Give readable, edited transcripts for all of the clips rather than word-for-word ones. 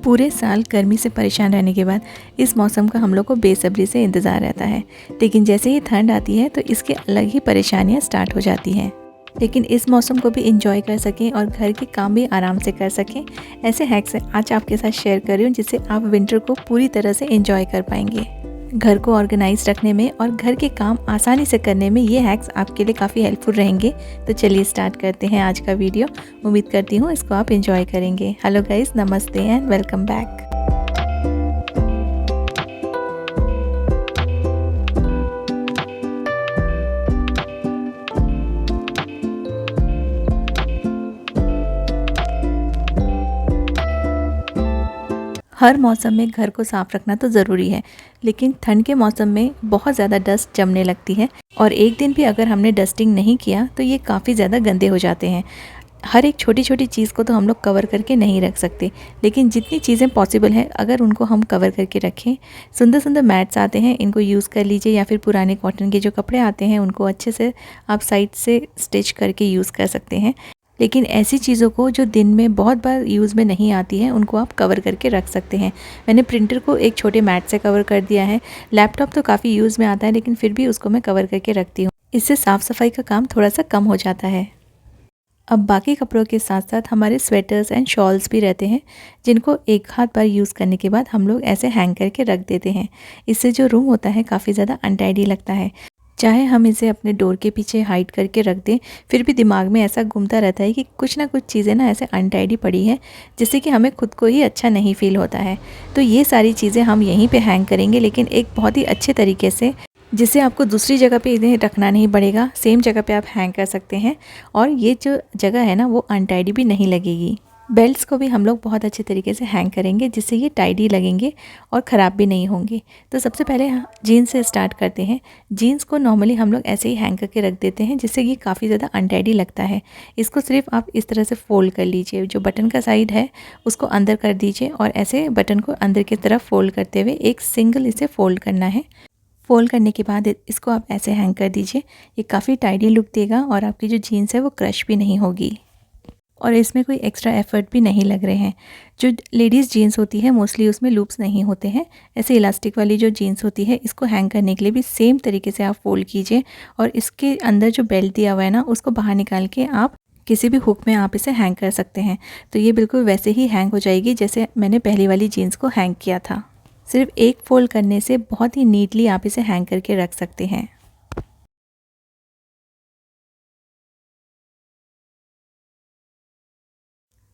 पूरे साल गर्मी से परेशान रहने के बाद इस मौसम का हम लोग को बेसब्री से इंतज़ार रहता है, लेकिन जैसे ही ठंड आती है तो इसके अलग ही परेशानियां स्टार्ट हो जाती हैं। लेकिन इस मौसम को भी इंजॉय कर सकें और घर के काम भी आराम से कर सकें, ऐसे हैक्स आज आपके साथ शेयर कर रही हूँ जिससे आप विंटर को पूरी तरह से इंजॉय कर पाएंगे। घर को ऑर्गेनाइज रखने में और घर के काम आसानी से करने में ये हैक्स आपके लिए काफ़ी हेल्पफुल रहेंगे। तो चलिए स्टार्ट करते हैं आज का वीडियो। उम्मीद करती हूँ इसको आप इंजॉय करेंगे। हेलो गाइस, नमस्ते एंड वेलकम बैक। हर मौसम में घर को साफ़ रखना तो ज़रूरी है, लेकिन ठंड के मौसम में बहुत ज़्यादा डस्ट जमने लगती है और एक दिन भी अगर हमने डस्टिंग नहीं किया तो ये काफ़ी ज़्यादा गंदे हो जाते हैं। हर एक छोटी छोटी चीज़ को तो हम लोग कवर करके नहीं रख सकते, लेकिन जितनी चीज़ें पॉसिबल है अगर उनको हम कवर करके रखें। सुंदर सुंदर मैट्स आते हैं, इनको यूज़ कर लीजिए, या फिर पुराने कॉटन के जो कपड़े आते हैं उनको अच्छे से आप साइड से स्टिच करके यूज़ कर सकते हैं। लेकिन ऐसी चीज़ों को जो दिन में बहुत बार यूज़ में नहीं आती हैं उनको आप कवर करके रख सकते हैं। मैंने प्रिंटर को एक छोटे मैट से कवर कर दिया है। लैपटॉप तो काफ़ी यूज़ में आता है, लेकिन फिर भी उसको मैं कवर करके रखती हूँ। इससे साफ़ सफाई का काम थोड़ा सा कम हो जाता है। अब बाकी कपड़ों के साथ साथ हमारे स्वेटर्स एंड शॉल्स भी रहते हैं, जिनको एक हाथ बार यूज़ करने के बाद हम लोग ऐसे हैंग करके रख देते हैं। इससे जो रूम होता है काफ़ी ज़्यादा अनटाइडी लगता है। चाहे हम इसे अपने डोर के पीछे हाइड करके रख दें, फिर भी दिमाग में ऐसा घूमता रहता है कि कुछ ना कुछ चीज़ें ना ऐसे अनटाइडी पड़ी है, जिससे कि हमें खुद को ही अच्छा नहीं फील होता है। तो ये सारी चीज़ें हम यहीं पे हैंग करेंगे, लेकिन एक बहुत ही अच्छे तरीके से, जिससे आपको दूसरी जगह पे इन्हें रखना नहीं पड़ेगा। सेम जगह पे आप हैंग कर सकते हैं और ये जो जगह है ना वो अनटाइडी भी नहीं लगेगी। बेल्ट्स को भी हम लोग बहुत अच्छे तरीके से हैंग करेंगे, जिससे ये टाइडी लगेंगे और ख़राब भी नहीं होंगे। तो सबसे पहले जीन्स से स्टार्ट करते हैं। जीन्स को नॉर्मली हम लोग ऐसे ही हैंग करके रख देते हैं, जिससे ये काफ़ी ज़्यादा अनटाइडी लगता है। इसको सिर्फ आप इस तरह से फ़ोल्ड कर लीजिए, जो बटन का साइड है उसको अंदर कर दीजिए और ऐसे बटन को अंदर की तरफ फ़ोल्ड करते हुए एक सिंगल इसे फ़ोल्ड करना है। फ़ोल्ड करने के बाद इसको आप ऐसे हैंग कर दीजिए। ये काफ़ी टाइडी लुक देगा और आपकी जो जीन्स है वो क्रश भी नहीं होगी और इसमें कोई एक्स्ट्रा एफर्ट भी नहीं लग रहे हैं। जो लेडीज़ जीन्स होती है मोस्टली उसमें लूप्स नहीं होते हैं। ऐसे इलास्टिक वाली जो जीन्स होती है इसको हैंग करने के लिए भी सेम तरीके से आप फ़ोल्ड कीजिए और इसके अंदर जो बेल्ट दिया हुआ है ना उसको बाहर निकाल के आप किसी भी हुक में आप इसे हैंग कर सकते हैं। तो ये बिल्कुल वैसे ही हैंग हो जाएगी जैसे मैंने पहली वाली जीन्स को हैंग किया था। सिर्फ एक फ़ोल्ड करने से बहुत ही नीटली आप इसे हैंग करके रख सकते हैं।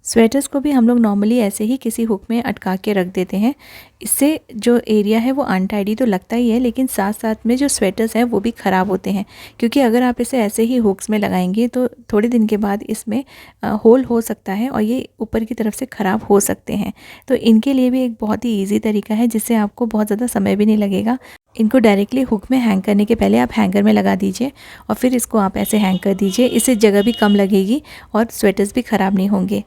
स्वेटर्स को भी हम लोग नॉर्मली ऐसे ही किसी हुक में अटका के रख देते हैं। इससे जो एरिया है वो अनटाइडी तो लगता ही है, लेकिन साथ साथ में जो स्वेटर्स हैं वो भी ख़राब होते हैं, क्योंकि अगर आप इसे ऐसे ही हुक्स में लगाएंगे तो थोड़े दिन के बाद इसमें होल हो सकता है और ये ऊपर की तरफ से ख़राब हो सकते हैं। तो इनके लिए भी एक बहुत ही ईजी तरीका है, जिससे आपको बहुत ज़्यादा समय भी नहीं लगेगा। इनको डायरेक्टली हुक में हैंग करने के पहले आप हैंगर में लगा दीजिए और फिर इसको आप ऐसे हैंग कर दीजिए। इससे जगह भी कम लगेगी और स्वेटर्स भी ख़राब नहीं होंगे।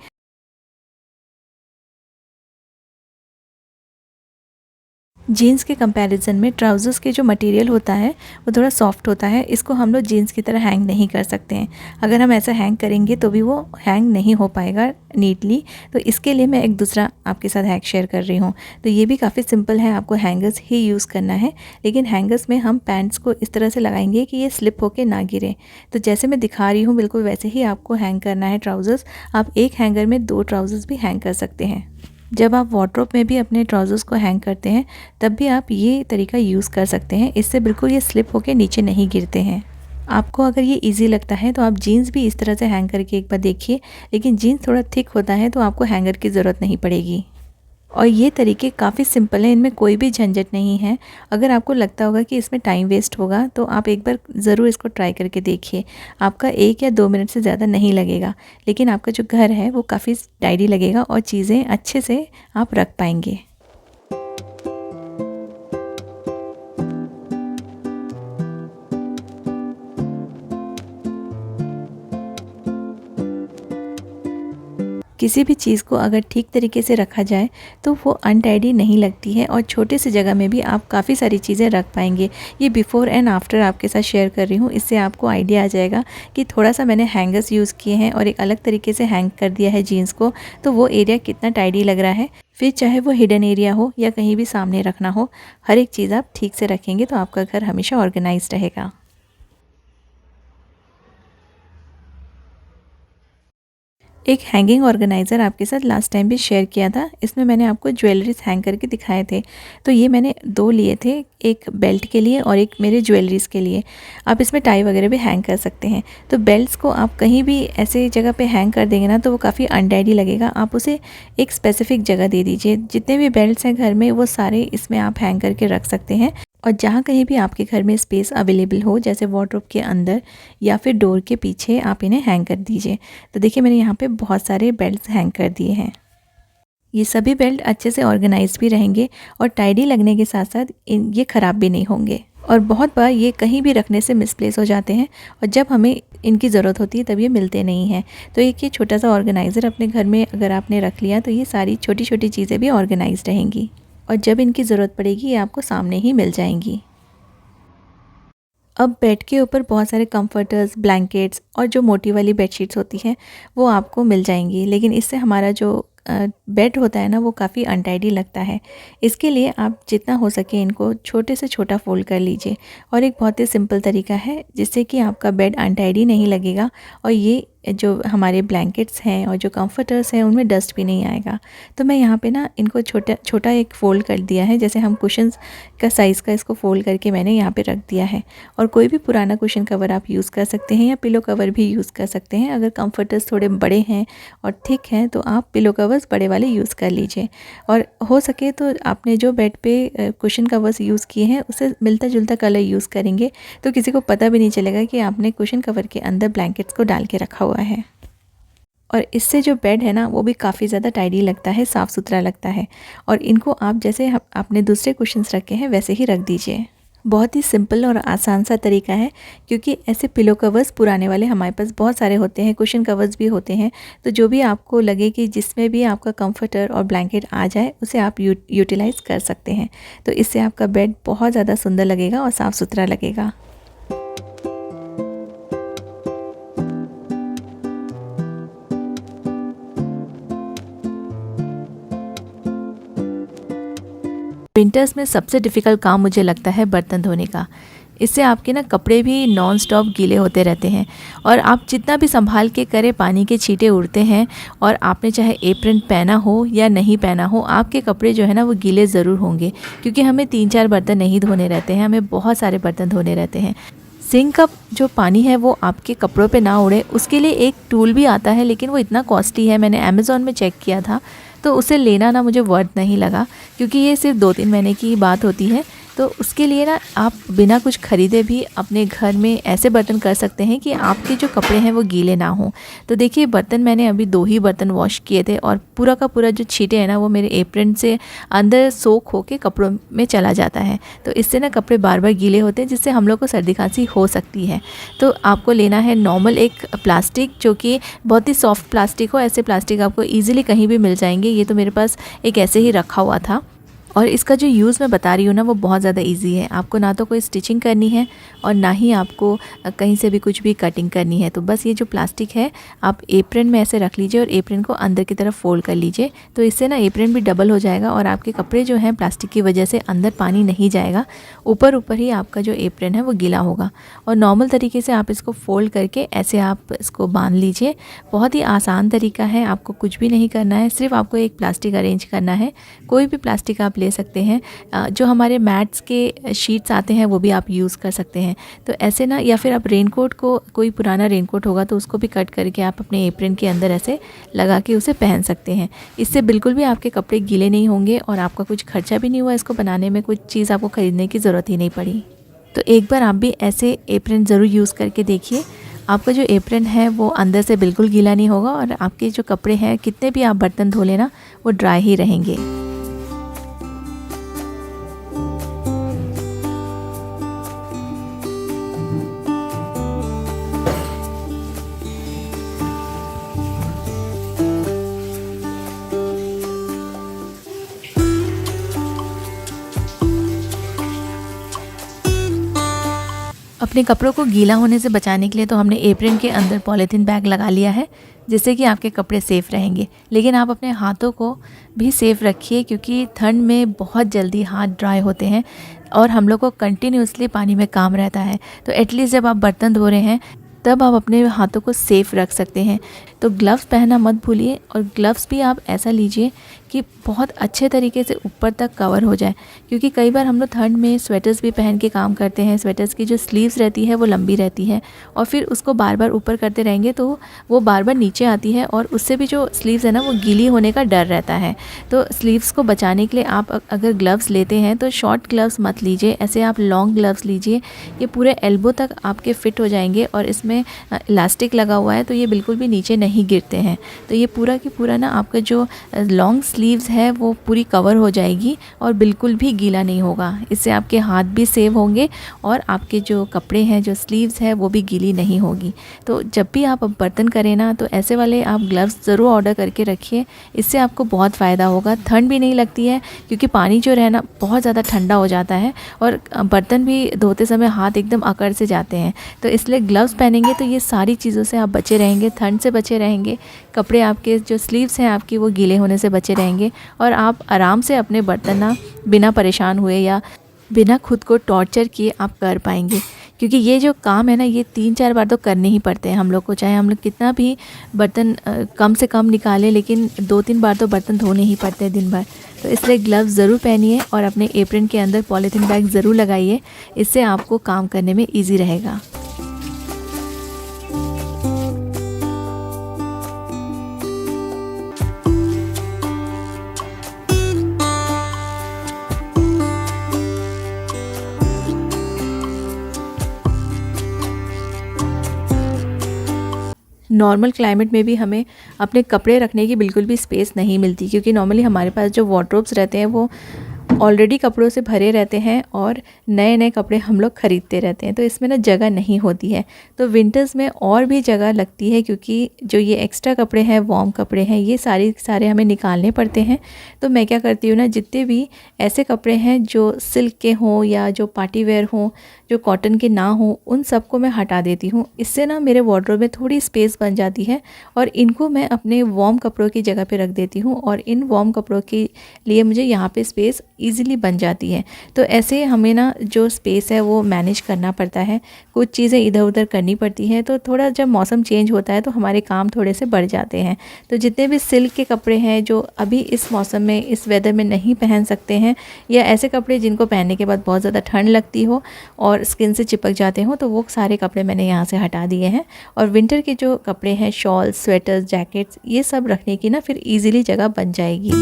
जीन्स के कंपैरिजन में ट्राउज़र्स के जो मटेरियल होता है वो थोड़ा सॉफ्ट होता है। इसको हम लोग जीन्स की तरह हैंग नहीं कर सकते हैं। अगर हम ऐसा हैंग करेंगे तो भी वो हैंग नहीं हो पाएगा नीटली। तो इसके लिए मैं एक दूसरा आपके साथ हैक शेयर कर रही हूँ। तो ये भी काफ़ी सिंपल है, आपको हैंगर्स ही यूज़ करना है, लेकिन हैंगर्स में हम पैंट्स को इस तरह से लगाएंगे कि ये स्लिप होके ना गिरे। तो जैसे मैं दिखा रही हूँ बिल्कुल वैसे ही आपको हैंग करना है ट्राउज़र्स। आप एक हैंगर में 2 ट्राउज़र्स भी हैंग कर सकते हैं। जब आप वार्डरोब में भी अपने ट्राउज़र्स को हैंग करते हैं तब भी आप ये तरीका यूज़ कर सकते हैं। इससे बिल्कुल ये स्लिप होके नीचे नहीं गिरते हैं। आपको अगर ये इजी लगता है तो आप जीन्स भी इस तरह से हैंग करके एक बार देखिए, लेकिन जीन्स थोड़ा थिक होता है तो आपको हैंगर की ज़रूरत नहीं पड़ेगी। और ये तरीके काफ़ी सिंपल हैं, इनमें कोई भी झंझट नहीं है। अगर आपको लगता होगा कि इसमें टाइम वेस्ट होगा तो आप एक बार ज़रूर इसको ट्राई करके देखिए। आपका 1 या 2 मिनट से ज़्यादा नहीं लगेगा, लेकिन आपका जो घर है वो काफ़ी टाइडी लगेगा और चीज़ें अच्छे से आप रख पाएंगे। किसी भी चीज़ को अगर ठीक तरीके से रखा जाए तो वो अनटाइडी नहीं लगती है और छोटे से जगह में भी आप काफ़ी सारी चीज़ें रख पाएंगे। ये बिफ़ोर एंड आफ्टर आपके साथ शेयर कर रही हूँ, इससे आपको आइडिया आ जाएगा कि थोड़ा सा मैंने हैंगर्स यूज़ किए हैं और एक अलग तरीके से हैंग कर दिया है जीन्स को, तो वो एरिया कितना टाइडी लग रहा है। फिर चाहे वो हिडन एरिया हो या कहीं भी सामने रखना हो, हर एक चीज़ आप ठीक से रखेंगे तो आपका घर हमेशा ऑर्गेनाइज रहेगा। एक हैंगिंग ऑर्गेनाइज़र आपके साथ लास्ट टाइम भी शेयर किया था, इसमें मैंने आपको ज्वेलरीज हैंग करके दिखाए थे। तो ये मैंने 2 लिए थे, एक बेल्ट के लिए और एक मेरे ज्वेलरीज़ के लिए। आप इसमें टाई वगैरह भी हैंग कर सकते हैं। तो बेल्ट्स को आप कहीं भी ऐसे जगह पे हैंग कर देंगे ना तो वो काफ़ी अनटाइडी लगेगा। आप उसे एक स्पेसिफ़िक जगह दे दीजिए। जितने भी बेल्ट्स हैं घर में वो सारे इसमें आप हैंग करके रख सकते हैं। और जहाँ कहीं भी आपके घर में स्पेस अवेलेबल हो, जैसे वार्डरोब के अंदर या फिर डोर के पीछे, आप इन्हें हैंग कर दीजिए। तो देखिए मैंने यहाँ पे बहुत सारे बेल्ट्स हैंग कर दिए हैं। ये सभी बेल्ट अच्छे से ऑर्गेनाइज भी रहेंगे और टाइडी लगने के साथ साथ ये ख़राब भी नहीं होंगे। और बहुत बार ये कहीं भी रखने से मिसप्लेस हो जाते हैं और जब हमें इनकी ज़रूरत होती है तब ये मिलते नहीं हैं। तो एक ये छोटा सा ऑर्गेनाइज़र अपने घर में अगर आपने रख लिया तो ये सारी छोटी छोटी चीज़ें भी ऑर्गेनाइज रहेंगी और जब इनकी ज़रूरत पड़ेगी ये आपको सामने ही मिल जाएंगी। अब बेड के ऊपर बहुत सारे कंफर्टर्स, ब्लैंकेट्स और जो मोटी वाली बेडशीट्स होती हैं वो आपको मिल जाएंगी, लेकिन इससे हमारा जो बेड होता है ना वो काफ़ी अनटाइडी लगता है। इसके लिए आप जितना हो सके इनको छोटे से छोटा फ़ोल्ड कर लीजिए और एक बहुत ही सिंपल तरीका है जिससे कि आपका बेड अनटाइडी नहीं लगेगा और ये जो हमारे ब्लैंकेट्स हैं और जो कंफर्टर्स हैं उनमें डस्ट भी नहीं आएगा। तो मैं यहाँ पे ना इनको छोटा एक फ़ोल्ड कर दिया है, जैसे हम कुशन्स का साइज़ का इसको फ़ोल्ड करके मैंने यहाँ पे रख दिया है। और कोई भी पुराना कुशन कवर आप यूज़ कर सकते हैं या पिलो कवर भी यूज़ कर सकते हैं। अगर कंफर्टर्स थोड़े बड़े हैं और थिक हैं तो आप पिलो कवर्स बड़े वाले यूज़ कर लीजिए। और हो सके तो आपने जो बेड पे कुशन कवर्स यूज़ किए हैं उससे मिलता जुलता कलर यूज़ करेंगे तो किसी को पता भी नहीं चलेगा कि आपने कुशन कवर के अंदर ब्लैंकेट्स को डाल के रखा हुआ है। और इससे जो बेड है ना वो भी काफ़ी ज़्यादा टाइडी लगता है, साफ़ सुथरा लगता है। और इनको आप जैसे आपने दूसरे कुशन्स रखे हैं वैसे ही रख दीजिए। बहुत ही सिंपल और आसान सा तरीका है, क्योंकि ऐसे पिलो कवर्स पुराने वाले हमारे पास बहुत सारे होते हैं, कुशन कवर्स भी होते हैं। तो जो भी आपको लगे कि जिसमें भी आपका कंफर्टर और ब्लैंकेट आ जाए उसे आप यूटिलाइज़ कर सकते हैं। तो इससे आपका बेड बहुत ज़्यादा सुंदर लगेगा और साफ़ सुथरा लगेगा। विंटर्स में सबसे डिफ़िकल्ट काम मुझे लगता है बर्तन धोने का। इससे आपके ना कपड़े भी नॉन स्टॉप गीले होते रहते हैं और आप जितना भी संभाल के करें पानी के छींटे उड़ते हैं। और आपने चाहे एप्रन पहना हो या नहीं पहना हो, आपके कपड़े जो है ना वो गीले ज़रूर होंगे, क्योंकि हमें 3-4 बर्तन नहीं धोने रहते हैं, हमें बहुत सारे बर्तन धोने रहते हैं। सिंक का जो पानी है वो आपके कपड़ों पे ना उड़े उसके लिए एक टूल भी आता है, लेकिन वो इतना कॉस्टली है। मैंने अमेज़ॉन में चेक किया था तो उसे लेना ना मुझे वर्थ नहीं लगा, क्योंकि ये सिर्फ 2-3 महीने की बात होती है। तो उसके लिए ना आप बिना कुछ ख़रीदे भी अपने घर में ऐसे बर्तन कर सकते हैं कि आपके जो कपड़े हैं वो गीले ना हों। तो देखिए बर्तन मैंने अभी 2 ही बर्तन वॉश किए थे और पूरा का पूरा जो छींटे हैं ना वो मेरे एप्रन से अंदर सोख होके कपड़ों में चला जाता है। तो इससे ना कपड़े बार बार गीले होते हैं, जिससे हम लोग को सर्दी खांसी हो सकती है। तो आपको लेना है नॉर्मल एक प्लास्टिक, जो कि बहुत ही सॉफ्ट प्लास्टिक हो। ऐसे प्लास्टिक आपको ईज़िली कहीं भी मिल जाएंगे। ये तो मेरे पास एक ऐसे ही रखा हुआ था। और इसका जो यूज़ मैं बता रही हूँ ना वो बहुत ज़्यादा इजी है। आपको ना तो कोई स्टिचिंग करनी है और ना ही आपको कहीं से भी कुछ भी कटिंग करनी है। तो बस ये जो प्लास्टिक है आप एप्रन में ऐसे रख लीजिए और एप्रन को अंदर की तरफ फोल्ड कर लीजिए। तो इससे ना एप्रन भी डबल हो जाएगा और आपके कपड़े जो हैं प्लास्टिक की वजह से अंदर पानी नहीं जाएगा, ऊपर ऊपर ही आपका जो एप्रन है वो गीला होगा। और नॉर्मल तरीके से आप इसको फोल्ड करके ऐसे आप इसको बांध लीजिए। बहुत ही आसान तरीका है, आपको कुछ भी नहीं करना है, सिर्फ आपको एक प्लास्टिक अरेंज करना है। कोई भी प्लास्टिक आप ले सकते हैं, जो हमारे मैट्स के शीट्स आते हैं वो भी आप यूज़ कर सकते हैं। तो ऐसे ना, या फिर आप रेनकोट को, कोई पुराना रेनकोट होगा तो उसको भी कट करके आप अपने एप्रन के अंदर ऐसे लगा के उसे पहन सकते हैं। इससे बिल्कुल भी आपके कपड़े गीले नहीं होंगे और आपका कुछ खर्चा भी नहीं हुआ इसको बनाने में, कुछ चीज़ आपको ख़रीदने की ज़रूरत ही नहीं पड़ी। तो एक बार आप भी ऐसे एप्रन ज़रूर यूज़ करके देखिए। आपका जो एप्रन है वो अंदर से बिल्कुल गीला नहीं होगा और आपके जो कपड़े हैं कितने भी आप बर्तन धो लेना वो ड्राई ही रहेंगे। अपने कपड़ों को गीला होने से बचाने के लिए तो हमने एप्रन के अंदर पॉलीथीन बैग लगा लिया है, जिससे कि आपके कपड़े सेफ़ रहेंगे। लेकिन आप अपने हाथों को भी सेफ़ रखिए, क्योंकि ठंड में बहुत जल्दी हाथ ड्राई होते हैं और हम लोग को कंटिन्यूसली पानी में काम रहता है। तो एटलीस्ट जब आप बर्तन धो रहे हैं तब आप अपने हाथों को सेफ़ रख सकते हैं। तो ग्लव्स पहनना मत भूलिए, और ग्लव्स भी आप ऐसा लीजिए कि बहुत अच्छे तरीके से ऊपर तक कवर हो जाए, क्योंकि कई बार हम लोग ठंड में स्वेटर्स भी पहन के काम करते हैं। स्वेटर्स की जो स्लीव्स रहती है वो लंबी रहती है, और फिर उसको बार बार ऊपर करते रहेंगे तो वो बार बार नीचे आती है, और उससे भी जो स्लीव्स है ना वो गीली होने का डर रहता है। तो स्लीव्स को बचाने के लिए आप अगर ग्लव्स लेते हैं तो शॉर्ट ग्लव्स मत लीजिए, ऐसे आप लॉन्ग ग्लव्स लीजिए। ये पूरे एल्बो तक आपके फ़िट हो जाएंगे, और इसमें इलास्टिक लगा हुआ है तो ये बिल्कुल भी नीचे नहीं गिरते हैं। तो ये पूरा की पूरा ना आपका जो लॉन्ग स्लीव्स है वो पूरी कवर हो जाएगी और बिल्कुल भी गीला नहीं होगा। इससे आपके हाथ भी सेव होंगे और आपके जो कपड़े हैं, जो स्लीव्स है वो भी गीली नहीं होगी। तो जब भी आप बर्तन करें ना तो ऐसे वाले आप ग्लव्स ज़रूर ऑर्डर करके रखिए, इससे आपको बहुत फ़ायदा होगा। ठंड भी नहीं लगती है, क्योंकि पानी जो रहना बहुत ज़्यादा ठंडा हो जाता है और बर्तन भी धोते समय हाथ एकदम अकड़ से जाते हैं। तो इसलिए ग्लव्स पहनेंगे तो ये सारी चीज़ों से आप बचे रहेंगे, ठंड से बचे रहेंगे, कपड़े आपके जो स्लीव्स हैं आपकी वो गीले होने से बचे रहेंगे, और आप आराम से अपने बर्तन ना बिना परेशान हुए या बिना खुद को टॉर्चर किए आप कर पाएंगे। क्योंकि ये जो काम है ना ये 3-4 बार तो करने ही पड़ते हैं हम लोग को, चाहे हम लोग कितना भी बर्तन कम से कम निकालें, लेकिन 2-3 बार तो बर्तन धोने ही पड़ते हैं दिन भर। तो इसलिए ग्लव्स ज़रूर पहनिए और अपने एप्रन के अंदर पॉलीथीन बैग ज़रूर लगाइए, इससे आपको काम करने में ईजी रहेगा। नॉर्मल क्लाइमेट में भी हमें अपने कपड़े रखने की बिल्कुल भी स्पेस नहीं मिलती, क्योंकि नॉर्मली हमारे पास जो वार्डरोब्स रहते हैं वो ऑलरेडी कपड़ों से भरे रहते हैं और नए नए कपड़े हम लोग ख़रीदते रहते हैं, तो इसमें ना जगह नहीं होती है। तो विंटर्स में और भी जगह लगती है, क्योंकि जो ये एक्स्ट्रा कपड़े हैं, वार्म कपड़े हैं, ये सारे हमें निकालने पड़ते हैं। तो मैं क्या करती हूँ ना, जितने भी ऐसे कपड़े हैं जो सिल्क के हों या जो पार्टी वेयर हों, जो कॉटन के ना हों, उन सबको मैं हटा देती हूँ। इससे ना मेरे वार्डरोब में थोड़ी स्पेस बन जाती है, और इनको मैं अपने वार्म कपड़ों की जगह पे रख देती हूँ, और इन वार्म कपड़ों के लिए मुझे यहाँ पे स्पेस ईज़िली बन जाती है। तो ऐसे हमें ना जो स्पेस है वो मैनेज करना पड़ता है, कुछ चीज़ें इधर उधर करनी पड़ती हैं। तो थोड़ा जब मौसम चेंज होता है तो हमारे काम थोड़े से बढ़ जाते हैं। तो जितने भी सिल्क के कपड़े हैं जो अभी इस मौसम में, इस वेदर में नहीं पहन सकते हैं, या ऐसे कपड़े जिनको पहनने के बाद बहुत ज़्यादा ठंड लगती हो और स्किन से चिपक जाते हो, तो वो सारे कपड़े मैंने यहाँ से हटा दिए हैं। और विंटर के जो कपड़े हैं, शॉल, स्वेटर्स, जैकेट्स, ये सब रखने की ना फिर ईज़िली जगह बन जाएगी।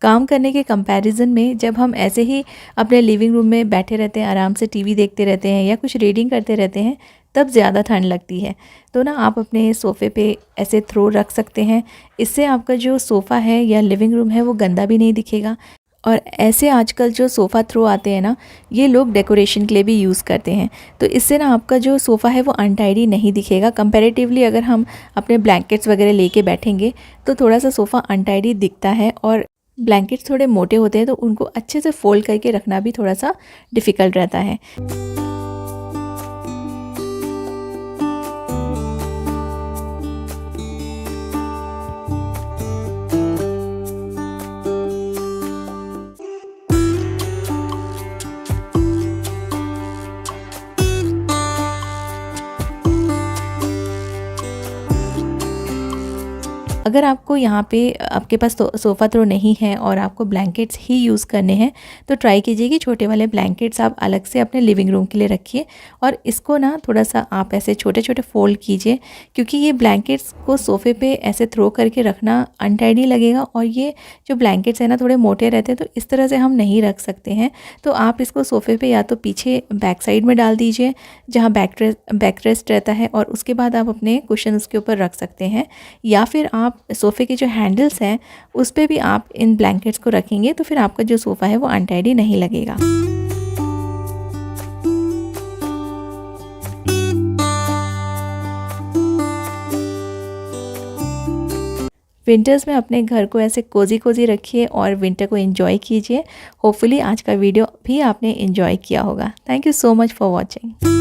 काम करने के कंपैरिजन में जब हम ऐसे ही अपने लिविंग रूम में बैठे रहते हैं, आराम से टीवी देखते रहते हैं या कुछ रीडिंग करते रहते हैं, तब ज़्यादा ठंड लगती है। तो ना आप अपने सोफ़े पे ऐसे थ्रो रख सकते हैं, इससे आपका जो सोफ़ा है या लिविंग रूम है वो गंदा भी नहीं दिखेगा। और ऐसे आजकल जो सोफ़ा थ्रो आते हैं ना, ये लोग डेकोरेशन के लिए भी यूज़ करते हैं। तो इससे ना आपका जो सोफ़ा है वो अनटाइडी नहीं दिखेगा। कंपैरेटिवली अगर हम अपने ब्लैंकेट्स वगैरह लेके बैठेंगे तो थोड़ा सा सोफ़ा अनटाइडी दिखता है, और ब्लैंकेट्स थोड़े मोटे होते हैं तो उनको अच्छे से फ़ोल्ड करके रखना भी थोड़ा सा डिफ़िकल्ट रहता है। अगर आपको यहाँ पे आपके पास सोफ़ा थ्रो नहीं है और आपको ब्लैंकेट्स ही यूज़ करने हैं, तो ट्राई कीजिए कि छोटे वाले ब्लैंकेट्स आप अलग से अपने लिविंग रूम के लिए रखिए, और इसको ना थोड़ा सा आप ऐसे छोटे छोटे फ़ोल्ड कीजिए, क्योंकि ये ब्लैंकेट्स को सोफ़े पे ऐसे थ्रो करके रखना अनटाइडी लगेगा, और ये जो ब्लैंकेट्स हैं ना थोड़े मोटे रहते हैं, तो इस तरह से हम नहीं रख सकते हैं। तो आप इसको सोफ़े पे या तो पीछे बैक साइड में डाल दीजिए जहाँ बैक रेस्ट रहता है, और उसके बाद आप अपने कुशन उसके ऊपर रख सकते हैं, या फिर आप सोफ़े के जो हैंडल्स हैं उस पे भी आप इन ब्लैंकेट्स को रखेंगे, तो फिर आपका जो सोफ़ा है वो अनटाइडी नहीं लगेगा। विंटर्स में अपने घर को ऐसे कोजी कोजी रखिए और विंटर को एंजॉय कीजिए। होपफुली आज का वीडियो भी आपने एंजॉय किया होगा। Thank you so much for watching.